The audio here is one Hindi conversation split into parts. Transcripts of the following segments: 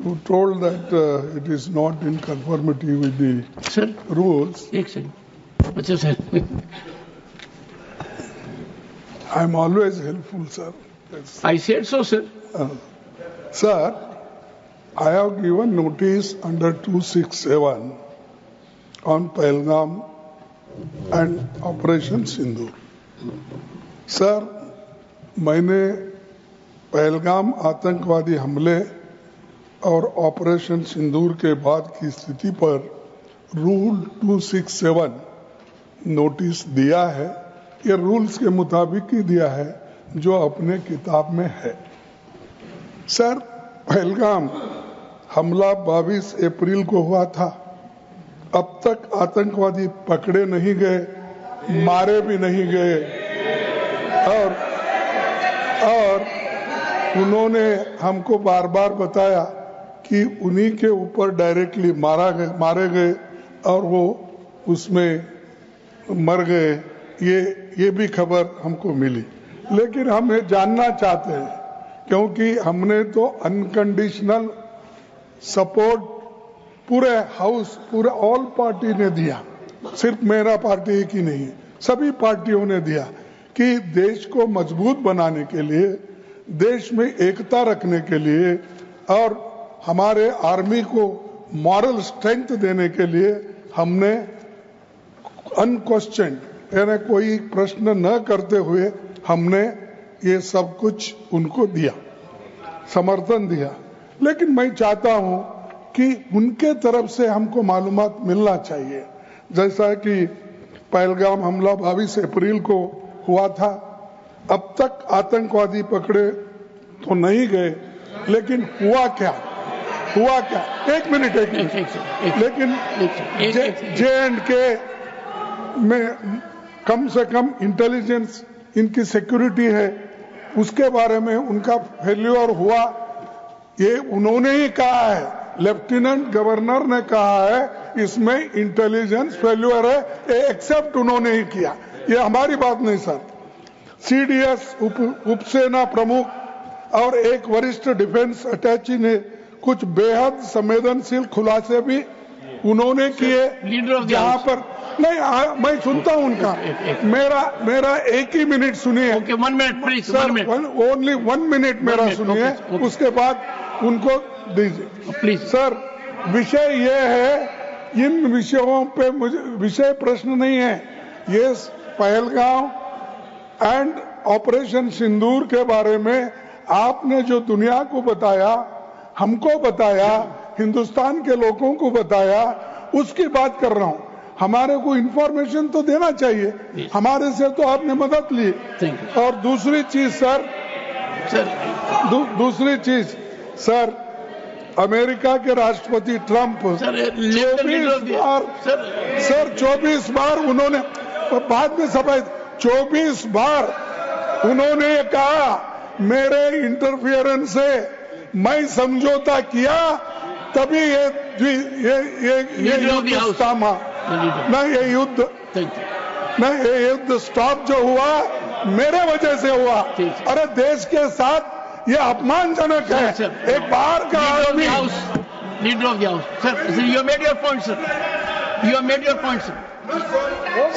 You told that it is not in conformity with the Sir, rules. एक सेकंड. अच्छा sir. I am always helpful, sir. Yes. I said so, sir. Sir, I have given notice under 267 on Pahalgam and Operation Sindoor. Sir, मैंने पहलगाम आतंकवादी हमले और ऑपरेशन सिंदूर के बाद की स्थिति पर रूल 267 नोटिस दिया है. ये रूल्स के मुताबिक ही दिया है जो अपने किताब में है. सर, पहलगाम हमला 22 अप्रैल को हुआ था. अब तक आतंकवादी पकड़े नहीं गए, मारे भी नहीं गए और उन्होंने हमको बार बार बताया कि उन्हीं के ऊपर डायरेक्टली मारे गए और वो उसमें मर गए. ये भी खबर हमको मिली. लेकिन हम ये जानना चाहते हैं क्योंकि हमने तो अनकंडीशनल सपोर्ट पूरे हाउस, पूरे ऑल पार्टी ने दिया, सिर्फ मेरा पार्टी एक ही नहीं, सभी पार्टियों ने दिया कि देश को मजबूत बनाने के लिए, देश में एकता रखने के लिए और हमारे आर्मी को मॉरल स्ट्रेंथ देने के लिए हमने अनक्वेश्चन यानी कोई प्रश्न न करते हुए हमने ये सब कुछ उनको दिया, समर्थन दिया. लेकिन मैं चाहता हूं कि उनके तरफ से हमको मालूमात मिलना चाहिए. जैसा कि पहलगाम हमला 22 अप्रैल को हुआ था, अब तक आतंकवादी पकड़े तो नहीं गए, लेकिन हुआ क्या? एक मिनट. लेकिन J&K में कम से कम इंटेलिजेंस, इनकी सिक्योरिटी है, उसके बारे में उनका फेल्योर हुआ, ये उन्होंने ही कहा है. लेफ्टिनेंट गवर्नर ने कहा है इसमें इंटेलिजेंस फेल्योर है, ये एक्सेप्ट उन्होंने ही किया. ये हमारी बात नहीं सर. CDS उपसेना प्रमुख और एक वरिष्ठ डिफेंस अटैची ने कुछ बेहद संवेदनशील खुलासे भी उन्होंने किए. जहां पर नहीं, मैं सुनता हूं उनका. मेरा एक ही मिनट सुनिए. Okay, 1 minute please. Sir, only 1 minute मेरा सुनिए. उसके बाद उनको दीजिए प्लीज. सर, विषय ये है, इन विषयों पे मुझे विषय प्रश्न नहीं है. ये पहलगाम एंड ऑपरेशन सिंदूर के बारे में आपने जो दुनिया को बताया, हमको बताया, हिंदुस्तान के लोगों को बताया, उसकी बात कर रहा हूं. हमारे को इंफॉर्मेशन तो देना चाहिए. हमारे से तो आपने मदद ली. और दूसरी चीज सर, अमेरिका के राष्ट्रपति ट्रंप 24 बार उन्होंने, बाद में सफाई, 24 बार उन्होंने कहा मेरे इंटरफियरेंस से मैं समझौता किया, तभी ये युद्ध थामा. ये युद्ध स्टॉप जो हुआ मेरे वजह से हुआ. अरे देश के साथ ये अपमानजनक है. एक बाहर का आदमी. Leader of the house. Sir, you have made your point sir. You have made your point sir.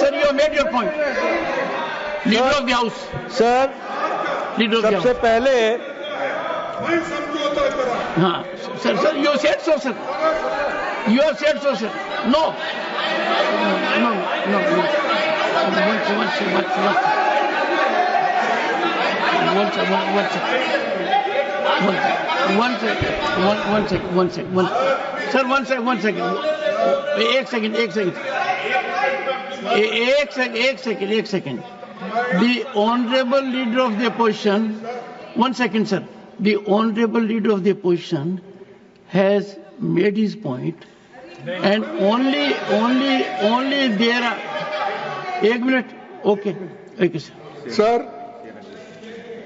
Sir, you have made your point. Leader of the house. Sir, सबसे पहले हाँ sir, you said so sir. You have said so sir. No. One second. एक second. The honorable leader of the opposition. 1 second, sir. The honorable leader of the opposition has made his point, and only there are. 1 minute. Okay, sir. Sir,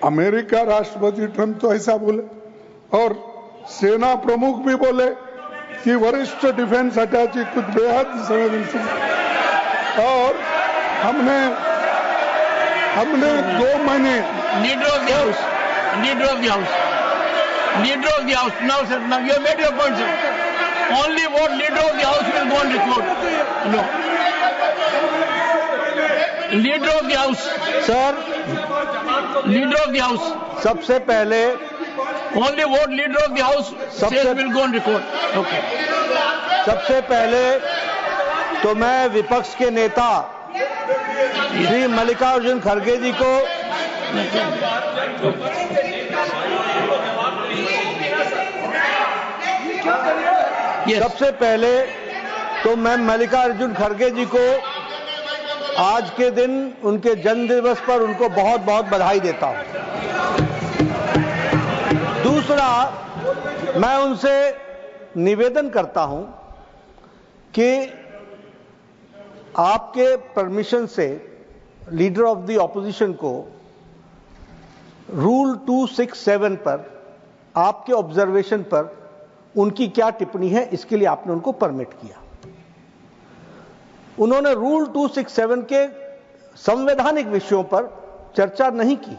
America राष्ट्रपति ट्रंप तो ऐसा बोले और सेना प्रमुख भी बोले कि वरिष्ठ डिफेंस अटैची कुछ बेहद संवेदनशील, और हमने 2 महीने. Leader of the house. Leader of the House. Now, sir, now you have made your point, sir. Only what Leader of the House will go on record. No. Leader of the House. Sir, Leader of the House. सबसे पहले Only what Leader of the House says will go on record. Okay. सबसे पहले तो मैं विपक्ष के नेता श्री मल्लिकार्जुन खड़गे जी को Yes. सबसे पहले तो मैं मल्लिकार्जुन खड़गे जी को आज के दिन उनके जन्म दिवस पर उनको बहुत बहुत बधाई देता हूं। दूसरा, मैं उनसे निवेदन करता हूं कि आपके परमिशन से लीडर ऑफ द ऑपोजिशन को रूल 267 पर आपके ऑब्जर्वेशन पर उनकी क्या टिप्पणी है, इसके लिए आपने उनको परमिट किया। उन्होंने रूल 267 के संवैधानिक विषयों पर चर्चा नहीं की,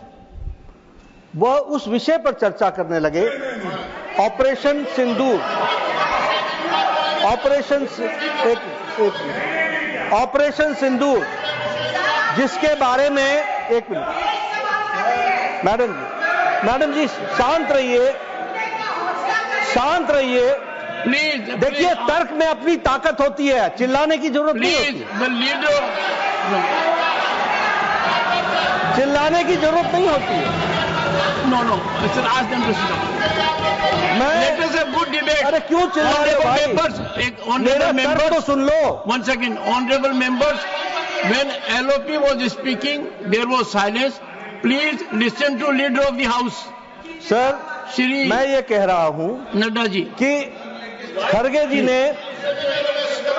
वह उस विषय पर चर्चा करने लगे, ऑपरेशन सिंदूर, ऑपरेशन सिंदूर, जिसके बारे में एक मिनट मैडम जी शांत रहिए। Please. देखिए, तर्क में अपनी ताकत होती है, चिल्लाने की जरूरत नहीं होती। Please, the leader. चिल्लाने की जरूरत नहीं होती है। No. Sir, ask them to sit down. Let us have good debate. अरे क्यों चिल्ला रहे हो Honorable भाई? members, मेरा honorable तर्क तो members. Soon low. One second, honorable members. When LOP was speaking, there was silence. Please listen to leader of the house. Sir, Shri मैं ये कह रहा हूं Nadda ji. कि खड़गे जी ने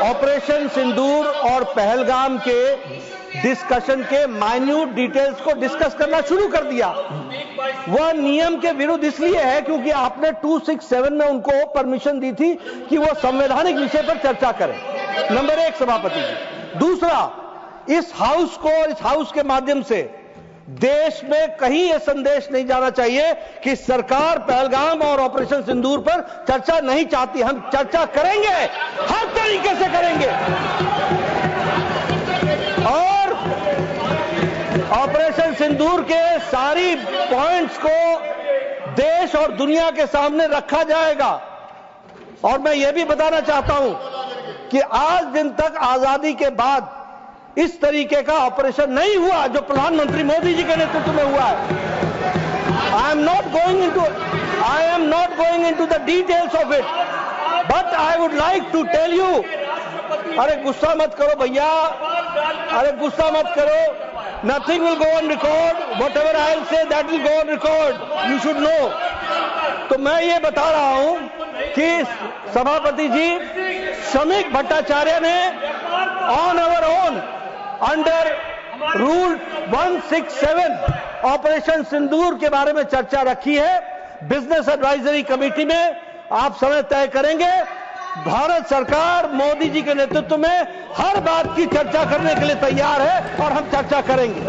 ऑपरेशन सिंदूर और पहलगाम के डिस्कशन के माइन्यूट डिटेल्स को डिस्कस करना शुरू कर दिया। वह नियम के विरुद्ध इसलिए है क्योंकि आपने 267 में उनको परमिशन दी थी कि वो संवैधानिक विषय पर चर्चा करें। नंबर एक, सभापति जी। दूसरा, इस हाउस के माध्यम से देश में कहीं यह संदेश नहीं जाना चाहिए कि सरकार पहलगाम और ऑपरेशन सिंदूर पर चर्चा नहीं चाहती। हम चर्चा करेंगे, हर तरीके से करेंगे, और ऑपरेशन सिंदूर के सारी पॉइंट्स को देश और दुनिया के सामने रखा जाएगा। और मैं यह भी बताना चाहता हूं कि आज दिन तक आजादी के बाद इस तरीके का ऑपरेशन नहीं हुआ जो प्रधानमंत्री मोदी जी के नेतृत्व में हुआ है। I am not going into the details of it, but I would like to tell you, अरे गुस्सा मत करो भैया, अरे गुस्सा मत करो, nothing will go on record, whatever I will say that will go on record, you should know। तो मैं ये बता रहा हूं कि सभापति जी श्रमिक भट्टाचार्य ने on our own under rule 167 operation Sindoor के बारे में चर्चा रखी है। बिजनेस एडवाइजरी कमेटी में आप समय तय करेंगे। भारत सरकार मोदी जी के नेतृत्व में हर बात की चर्चा करने के लिए तैयार है और हम चर्चा करेंगे।